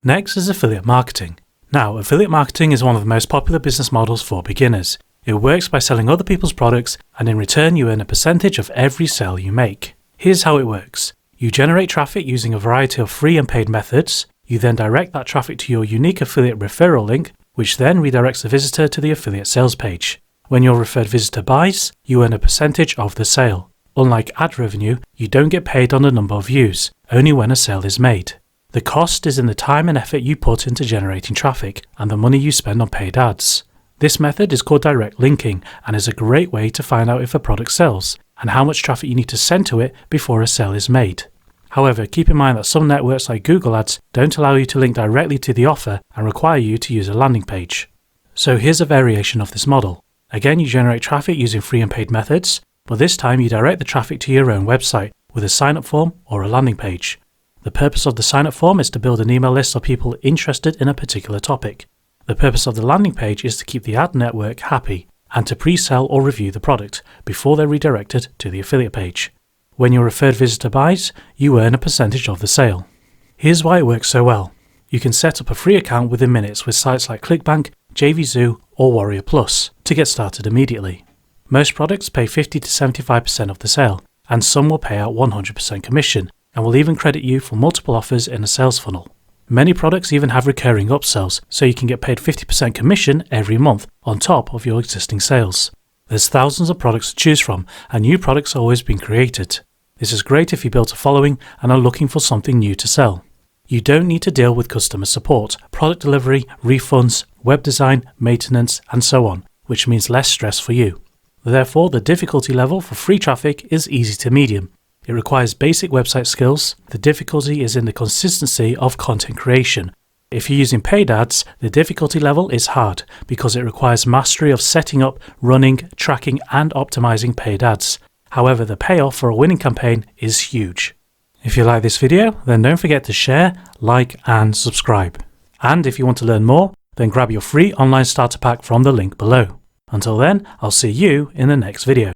Next is affiliate marketing. Now, affiliate marketing is one of the most popular business models for beginners. It works by selling other people's products, and in return you earn a percentage of every sale you make. Here's how it works. You generate traffic using a variety of free and paid methods. You then direct that traffic to your unique affiliate referral link, which then redirects the visitor to the affiliate sales page. When your referred visitor buys, you earn a percentage of the sale. Unlike ad revenue, you don't get paid on the number of views, only when a sale is made. The cost is in the time and effort you put into generating traffic and the money you spend on paid ads. This method is called direct linking and is a great way to find out if a product sells and how much traffic you need to send to it before a sale is made. However, keep in mind that some networks like Google Ads don't allow you to link directly to the offer and require you to use a landing page. So here's a variation of this model. Again, you generate traffic using free and paid methods, but this time you direct the traffic to your own website with a sign-up form or a landing page. The purpose of the sign-up form is to build an email list of people interested in a particular topic. The purpose of the landing page is to keep the ad network happy and to pre-sell or review the product before they're redirected to the affiliate page. When your referred visitor buys, you earn a percentage of the sale. Here's why it works so well. You can set up a free account within minutes with sites like ClickBank, JVZoo or Warrior Plus to get started immediately. Most products pay 50 to 75% of the sale, and some will pay out 100% commission and will even credit you for multiple offers in a sales funnel. Many products even have recurring upsells, so you can get paid 50% commission every month on top of your existing sales. There's thousands of products to choose from, and new products are always being created. This is great if you built a following and are looking for something new to sell. You don't need to deal with customer support, product delivery, refunds, web design, maintenance, and so on, which means less stress for you. Therefore, the difficulty level for free traffic is easy to medium. It requires basic website skills. The difficulty is in the consistency of content creation. If you're using paid ads, the difficulty level is hard because it requires mastery of setting up, running, tracking, and optimizing paid ads. However, the payoff for a winning campaign is huge. If you like this video, then don't forget to share, like, and subscribe. And if you want to learn more, then grab your free online starter pack from the link below. Until then, I'll see you in the next video.